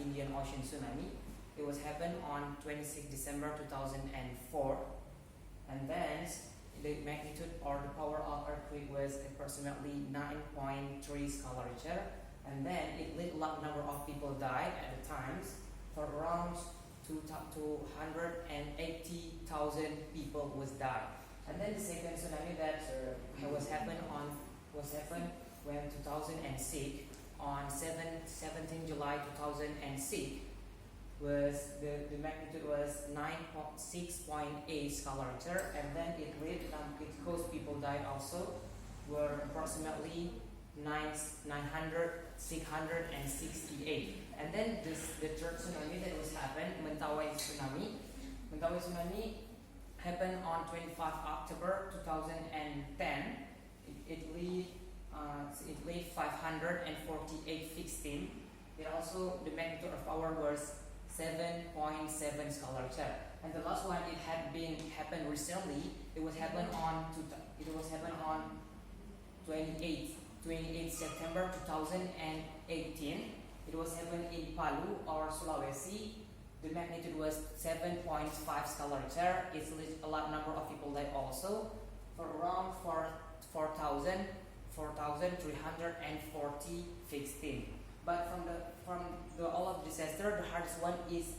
Indian Ocean tsunami. It was happened on 26 December 2004, and then the magnitude or the power of earthquake was approximately 9.3 scalar Richter, and then it led a lot number of people died at the times. For around 280,000 people was died. And then the second tsunami that was happened when 2006 on 17 July 2006 was the magnitude was 6.8 scalar Richter, and then it caused people died also, were approximately 668. And then the third tsunami that was happened, Mentawai tsunami. Mentawai tsunami happened on 25 October 2010. It laid 548 16. It also, the magnitude of power was 7.7 scalar Richter. And the last one, it had been happened recently. It was happened on 28 September 2018. It was happened in Palu or Sulawesi. The magnitude was 7.5 scalar Richter. It's a lot number of people died also, for around 4,340 16. But from the all of disaster, the hardest one is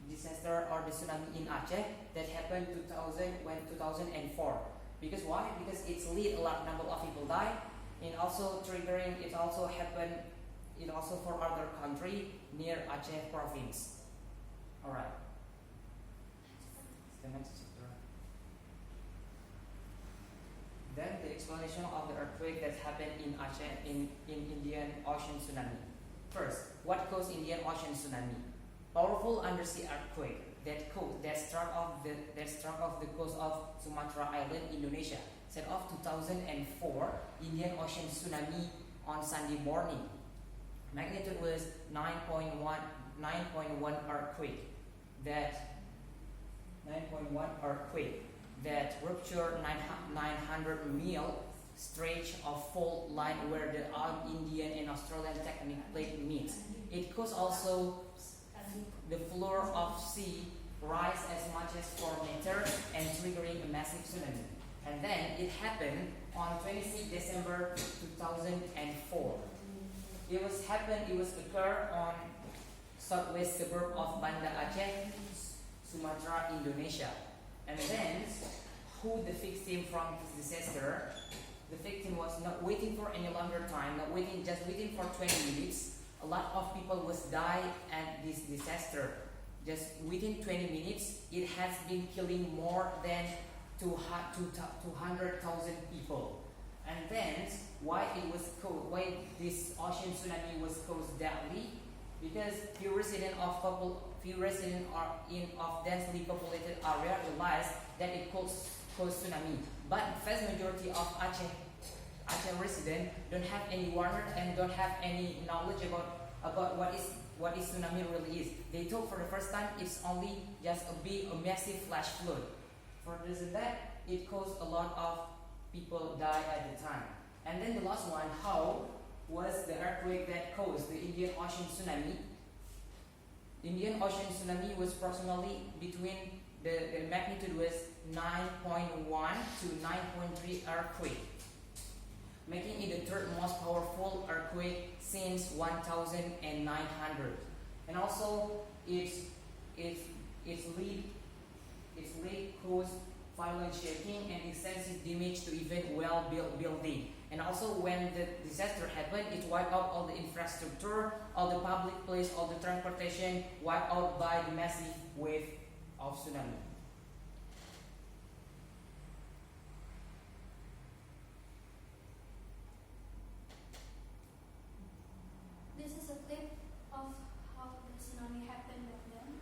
disaster or the tsunami in Aceh that happened 2004. Because why? Because it's lead a lot number of people died, and also triggering it also happened for other country near Aceh province. All right. The next chapter. Then the explanation of the earthquake that happened in Aceh in Indian Ocean tsunami. First, what caused Indian Ocean tsunami? Powerful undersea earthquake that struck off the coast of Sumatra Island, Indonesia. Set off 2004 Indian Ocean tsunami on Sunday morning. Magnitude was 9.1 earthquake that ruptured 900 mile stretch of fault line where the Indian and Australian tectonic plate meet. It caused also the floor of sea rise as much as 4 meters and triggering a massive tsunami. And then it happened on 26 December 2004. It was occurred on southwest suburb of Banda Aceh, Sumatra, Indonesia. And then, who the victim from this disaster? The victim was not waiting for any longer time, just waiting for 20 minutes. A lot of people was died at this disaster. Just within 20 minutes, it has been killing more than 200,000 people. And then, why this ocean tsunami was caused deadly? Because few residents of densely populated area realized that it cause tsunami. But vast majority of Aceh residents don't have any warning and don't have any knowledge about what is tsunami really is. They thought for the first time it's only just a massive flash flood. For this and that, it caused a lot of people die at the time. And then the last one, how was the earthquake that caused the Indian Ocean tsunami? Indian Ocean tsunami was approximately between the magnitude was 9.1 to 9.3 earthquake, making it the third most powerful earthquake since 1900. And also its lead caused violent shaking and extensive damage to even well-built building. And also when the disaster happened, it wiped out all the infrastructure, all the public place, all the transportation, wiped out by the massive wave of tsunami. This is a clip of how the tsunami happened back then.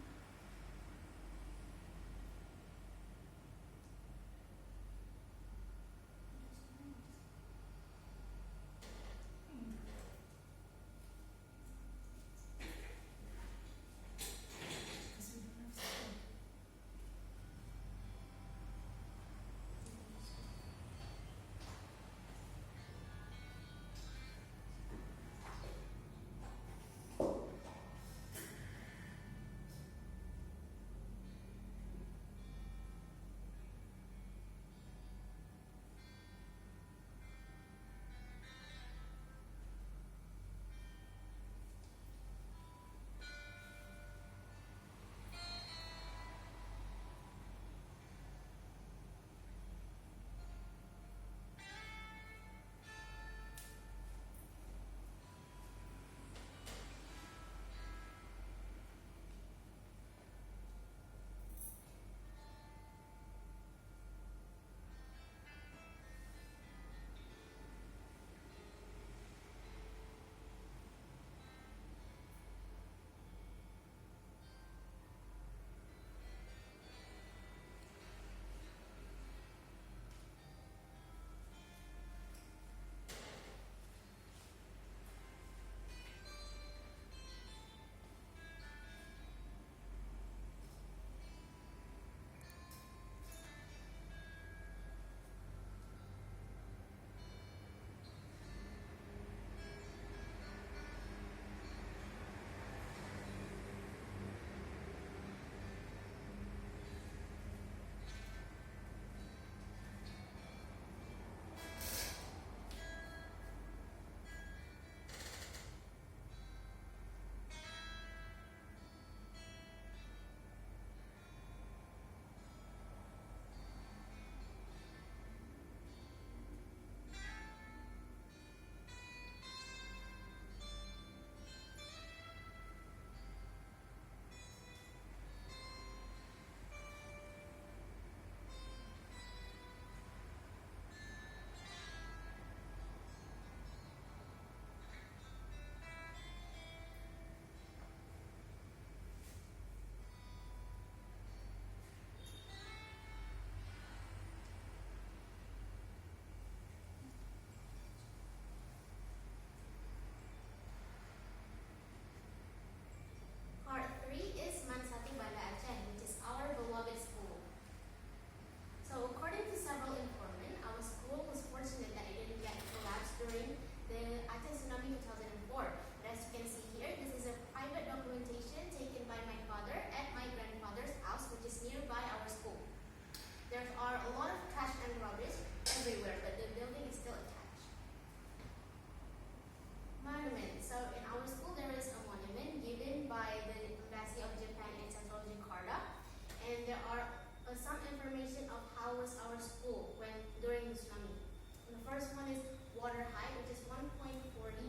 first one is water height, which is 1.40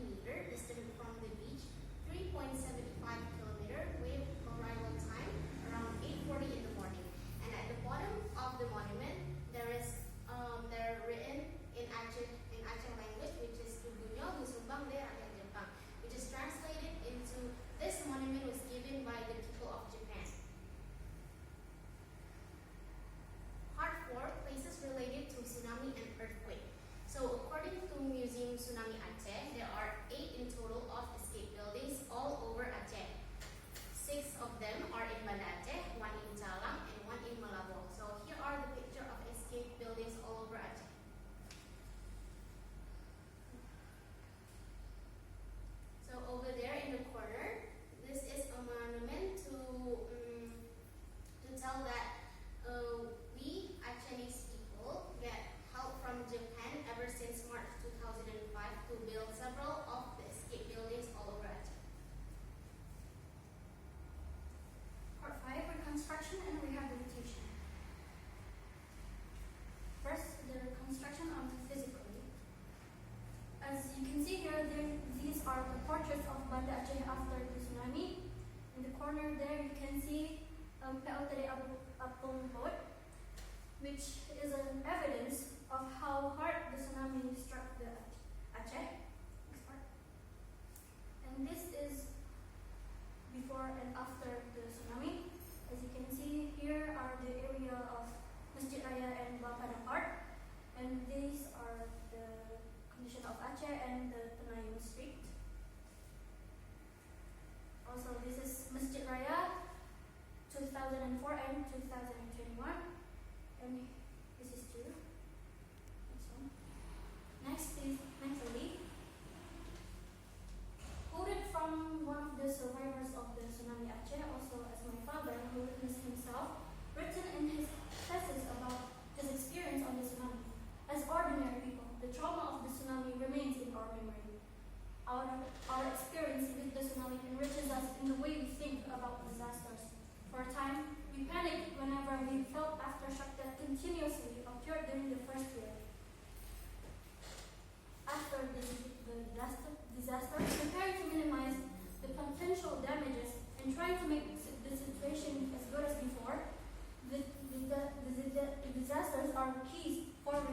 meter, distant from the beach, 3.75 kilometer, wave arrival time around 8:40 in the morning. And at the bottom of the monument, they're written in Aceh language, which is Tugunyo Musumbang de Rakyat Jepang, which is translated into this monument was given by the people of Japan. Part 4, places related to tsunami and earthquake. So according to Museum Tsunami Aceh, there are 8 in total of escape buildings all over Aceh. 6 of them are in Banda Aceh, 1 in Calang, and 1 in Malabo. So here are the picture of escape buildings all over Aceh. So over there in the corner, this is a monument to tell that we Achenese people get help from Japan ever since March 2005 to build several of the escape buildings all over Aceh. Part 5, reconstruction and rehabilitation. First, the reconstruction of the physically. As you can see here, these are the portraits of Banda Aceh after the tsunami. In the corner there, you can see PLTD Apung boat, which is an evidence of how hard the tsunami struck the Aceh. Next part. And this is before and after the tsunami. As you can see, here are the area of Masjid Raya and Bapana Park, and these are the condition of Aceh and the Penayung Street. Also, this is Masjid Raya 2004 and 2021, and this is true. Next one. Next is mentally. Quoted from one of the survivors of the tsunami Aceh, also as my father, who witnessed himself, written in his thesis about his experience on the tsunami. As ordinary people, the trauma of the tsunami remains in our memory. Our experience with the tsunami enriches us in the way we